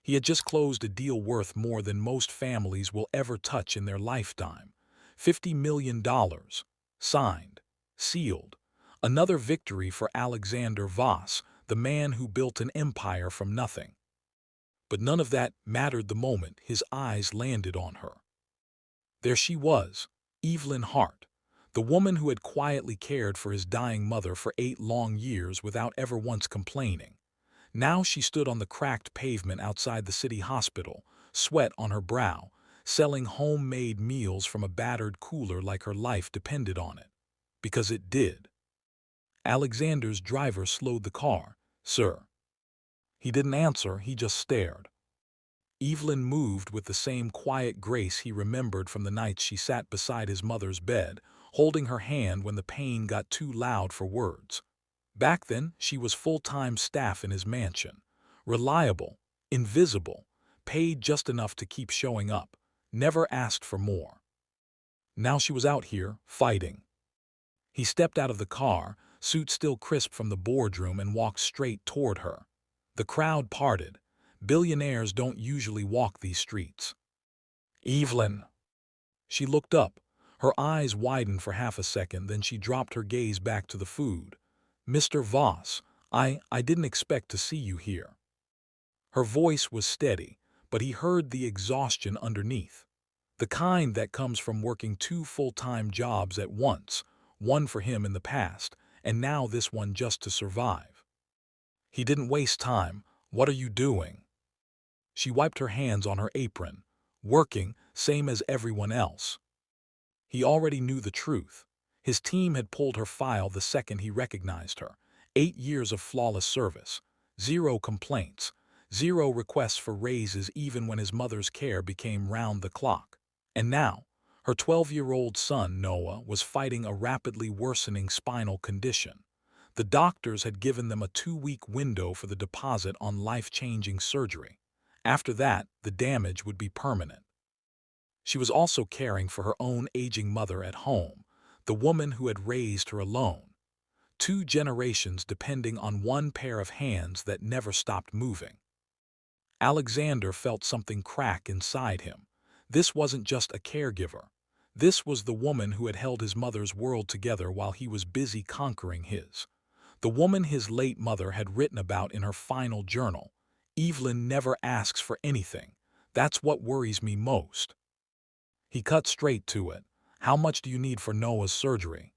He had just closed a deal worth more than most families will ever touch in their lifetime. $50 million. Signed. Sealed. Another victory for Alexander Voss, the man who built an empire from nothing. But none of that mattered the moment his eyes landed on her. There she was, Evelyn Hart, the woman who had quietly cared for his dying mother for 8 long years without ever once complaining. Now she stood on the cracked pavement outside the city hospital, sweat on her brow, selling homemade meals from a battered cooler like her life depended on it. Because it did. Alexander's driver slowed the car. "Sir." He didn't answer, he just stared. Evelyn moved with the same quiet grace he remembered from the nights she sat beside his mother's bed, holding her hand when the pain got too loud for words. Back then, she was full-time staff in his mansion. Reliable, invisible, paid just enough to keep showing up, never asked for more. Now she was out here, fighting. He stepped out of the car, suit still crisp from the boardroom, and walked straight toward her. The crowd parted. Billionaires don't usually walk these streets. "Evelyn." She looked up. Her eyes widened for half a second, then she dropped her gaze back to the food. "Mr. Voss, I didn't expect to see you here." Her voice was steady, but he heard the exhaustion underneath. The kind that comes from working 2 full-time jobs at once, one for him in the past, and now this one just to survive. He didn't waste time. "What are you doing?" She wiped her hands on her apron. "Working, same as everyone else." He already knew the truth. His team had pulled her file the second he recognized her. 8 years of flawless service. 0 complaints. 0 requests for raises even when his mother's care became round the clock. And now, her 12-year-old son, Noah, was fighting a rapidly worsening spinal condition. The doctors had given them a 2-week window for the deposit on life-changing surgery. After that, the damage would be permanent. She was also caring for her own aging mother at home, the woman who had raised her alone. 2 generations depending on one pair of hands that never stopped moving. Alexander felt something crack inside him. This wasn't just a caregiver. This was the woman who had held his mother's world together while he was busy conquering his. The woman his late mother had written about in her final journal. "Evelyn never asks for anything. That's what worries me most." He cut straight to it. "How much do you need for Noah's surgery?"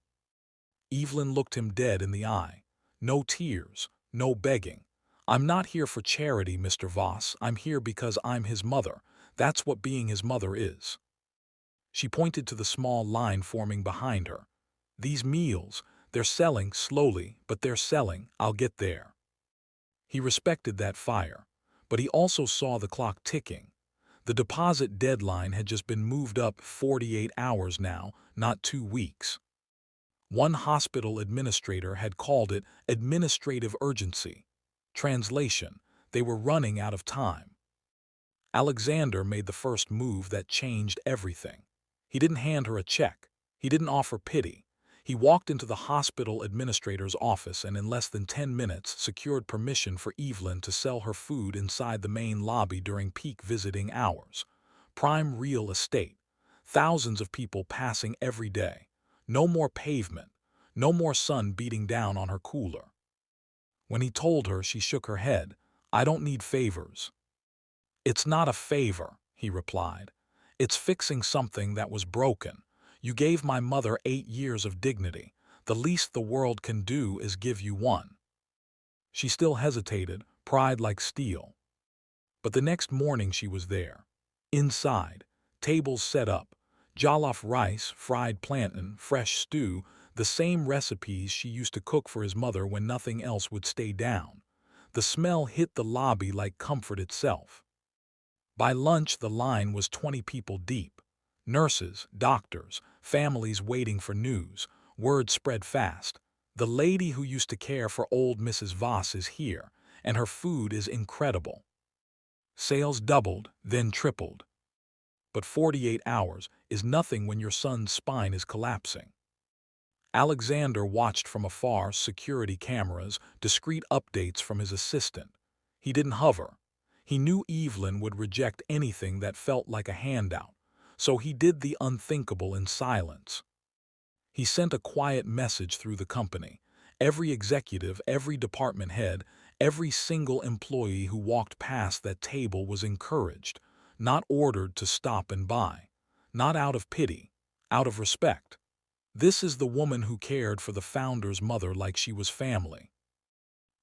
Evelyn looked him dead in the eye. No tears, no begging. "I'm not here for charity, Mr. Voss. I'm here because I'm his mother. That's what being his mother is." She pointed to the small line forming behind her. "These meals, they're selling slowly, but they're selling. I'll get there." He respected that fire, but he also saw the clock ticking. The deposit deadline had just been moved up 48 hours now, not 2 weeks. One hospital administrator had called it administrative urgency. Translation: they were running out of time. Alexander made the first move that changed everything. He didn't hand her a check. He didn't offer pity. He walked into the hospital administrator's office and in less than 10 minutes secured permission for Evelyn to sell her food inside the main lobby during peak visiting hours. Prime real estate. Thousands of people passing every day. No more pavement. No more sun beating down on her cooler. When he told her, she shook her head. "I don't need favors." "It's not a favor," he replied. "It's fixing something that was broken. You gave my mother 8 years of dignity. The least the world can do is give you one." She still hesitated, pride like steel. But the next morning she was there. Inside, tables set up, jollof rice, fried plantain, fresh stew, the same recipes she used to cook for his mother when nothing else would stay down. The smell hit the lobby like comfort itself. By lunch, the line was 20 people deep. Nurses, doctors, families waiting for news. Word spread fast. "The lady who used to care for old Mrs. Voss is here, and her food is incredible." Sales doubled, then tripled. But 48 hours is nothing when your son's spine is collapsing. Alexander watched from afar, security cameras, discreet updates from his assistant. He didn't hover. He knew Evelyn would reject anything that felt like a handout, so he did the unthinkable in silence. He sent a quiet message through the company. Every executive, every department head, every single employee who walked past that table was encouraged, not ordered to stop and buy. Not out of pity, out of respect. This is the woman who cared for the founder's mother like she was family.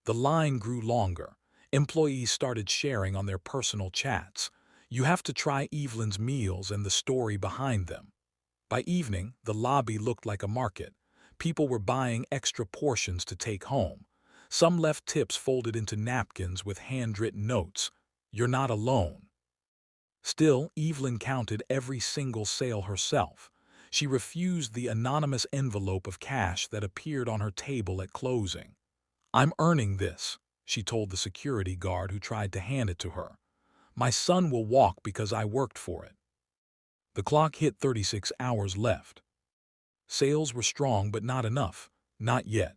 The line grew longer. Employees started sharing on their personal chats. You have to try Evelyn's meals and the story behind them. By evening, the lobby looked like a market. People were buying extra portions to take home. Some left tips folded into napkins with handwritten notes. You're not alone. Still, Evelyn counted every single sale herself. She refused the anonymous envelope of cash that appeared on her table at closing. I'm earning this, she told the security guard who tried to hand it to her. My son will walk because I worked for it. The clock hit 36 hours left. Sales were strong but not enough, not yet.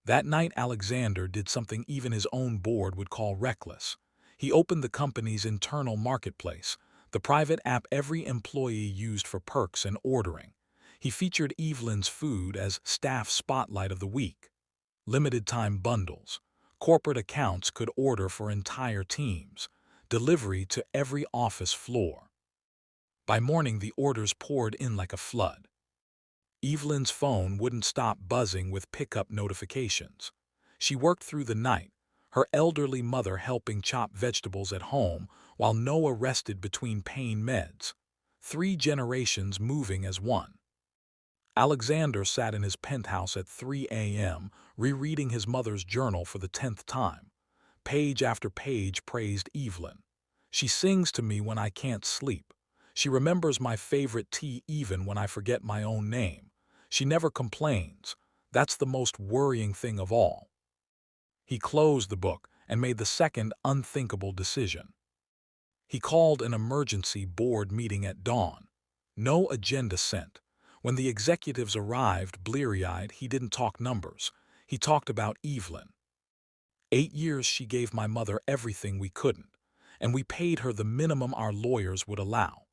That night Alexander did something even his own board would call reckless. He opened the company's internal marketplace, the private app every employee used for perks and ordering. He featured Evelyn's food as staff spotlight of the week. Limited-time bundles. Corporate accounts could order for entire teams. Delivery to every office floor. By morning, the orders poured in like a flood. Evelyn's phone wouldn't stop buzzing with pickup notifications. She worked through the night, her elderly mother helping chop vegetables at home while Noah rested between pain meds. 3 generations moving as one. Alexander sat in his penthouse at 3 a.m., rereading his mother's journal for the 10th time. Page after page praised Evelyn. She sings to me when I can't sleep. She remembers my favorite tea even when I forget my own name. She never complains. That's the most worrying thing of all. He closed the book and made the second unthinkable decision. He called an emergency board meeting at dawn. No agenda sent. When the executives arrived, bleary-eyed, he didn't talk numbers. He talked about Evelyn. 8 years she gave my mother everything we couldn't, and we paid her the minimum our lawyers would allow.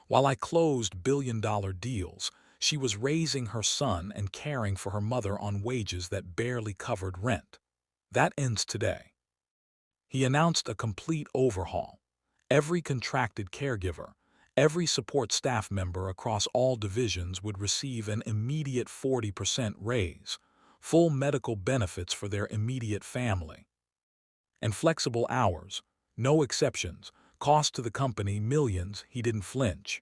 While I closed billion-dollar deals, she was raising her son and caring for her mother on wages that barely covered rent. That ends today. He announced a complete overhaul. Every contracted caregiver, every support staff member across all divisions would receive an immediate 40% raise, full medical benefits for their immediate family, and flexible hours, no exceptions, cost to the company millions. He didn't flinch.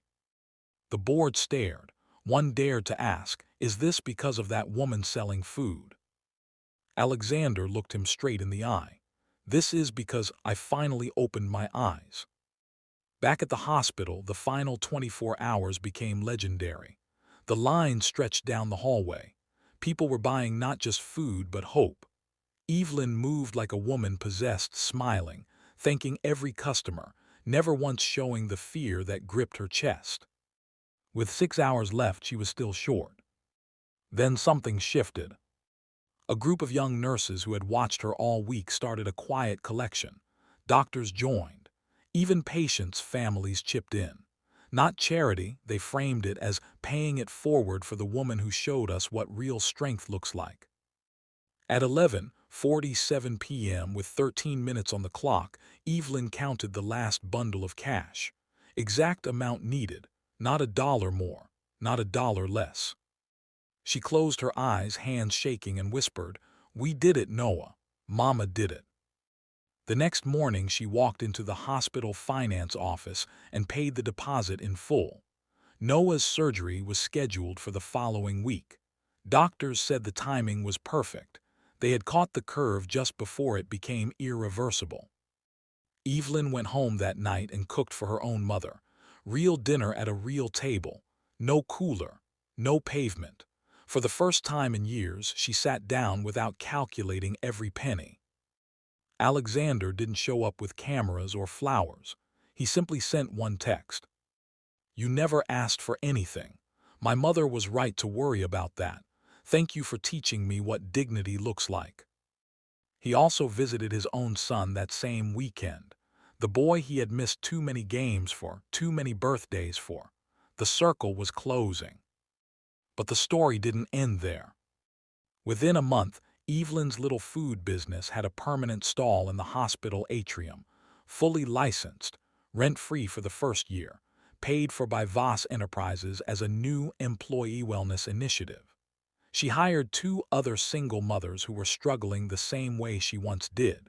The board stared. One dared to ask, is this because of that woman selling food? Alexander looked him straight in the eye. This is because I finally opened my eyes. Back at the hospital, the final 24 hours became legendary. The line stretched down the hallway. People were buying not just food but hope. Evelyn moved like a woman possessed, smiling, thanking every customer, never once showing the fear that gripped her chest. With 6 hours left, she was still short. Then something shifted. A group of young nurses who had watched her all week started a quiet collection. Doctors joined. Even patients' families chipped in. Not charity, they framed it as paying it forward for the woman who showed us what real strength looks like. At 11:47 p.m., with 13 minutes on the clock, Evelyn counted the last bundle of cash. Exact amount needed, not a dollar more, not a dollar less. She closed her eyes, hands shaking, and whispered, "We did it, Noah. Mama did it." The next morning, she walked into the hospital finance office and paid the deposit in full. Noah's surgery was scheduled for the following week. Doctors said the timing was perfect. They had caught the curve just before it became irreversible. Evelyn went home that night and cooked for her own mother. Real dinner at a real table. No cooler. No pavement. For the first time in years, she sat down without calculating every penny. Alexander didn't show up with cameras or flowers. He simply sent one text. "You never asked for anything. My mother was right to worry about that. Thank you for teaching me what dignity looks like." He also visited his own son that same weekend. The boy he had missed too many games for, too many birthdays for. The circle was closing. But the story didn't end there. Within a month, Evelyn's little food business had a permanent stall in the hospital atrium, fully licensed, rent-free for the first year, paid for by Voss Enterprises as a new employee wellness initiative. She hired two other single mothers who were struggling the same way she once did.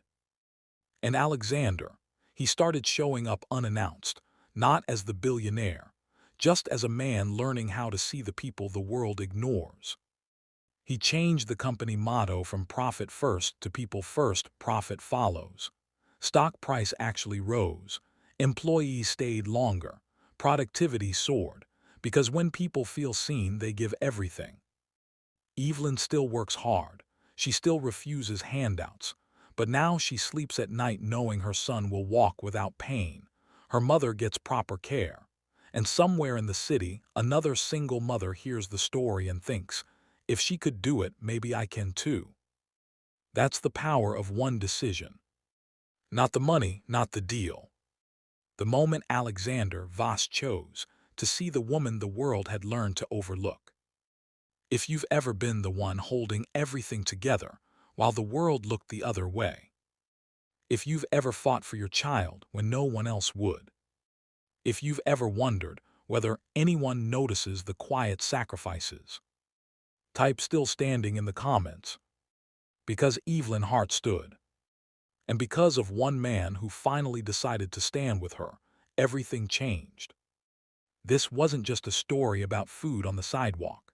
And Alexander, he started showing up unannounced, not as the billionaire, just as a man learning how to see the people the world ignores. He changed the company motto from profit first to people first, profit follows. Stock price actually rose. Employees stayed longer. Productivity soared. Because when people feel seen, they give everything. Evelyn still works hard. She still refuses handouts. But now she sleeps at night knowing her son will walk without pain. Her mother gets proper care. And somewhere in the city, another single mother hears the story and thinks, if she could do it, maybe I can too. That's the power of one decision. Not the money, not the deal. The moment Alexander Voss chose to see the woman the world had learned to overlook. If you've ever been the one holding everything together while the world looked the other way. If you've ever fought for your child when no one else would. If you've ever wondered whether anyone notices the quiet sacrifices. Type still standing in the comments. Because Evelyn Hart stood. And because of one man who finally decided to stand with her, everything changed. This wasn't just a story about food on the sidewalk.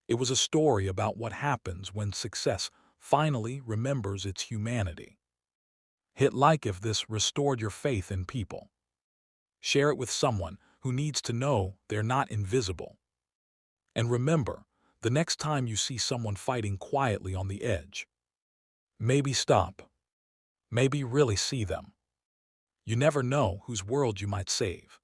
It was a story about what happens when success finally remembers its humanity. Hit like if this restored your faith in people. Share it with someone who needs to know they're not invisible. And remember, the next time you see someone fighting quietly on the edge, maybe stop. Maybe really see them. You never know whose world you might save.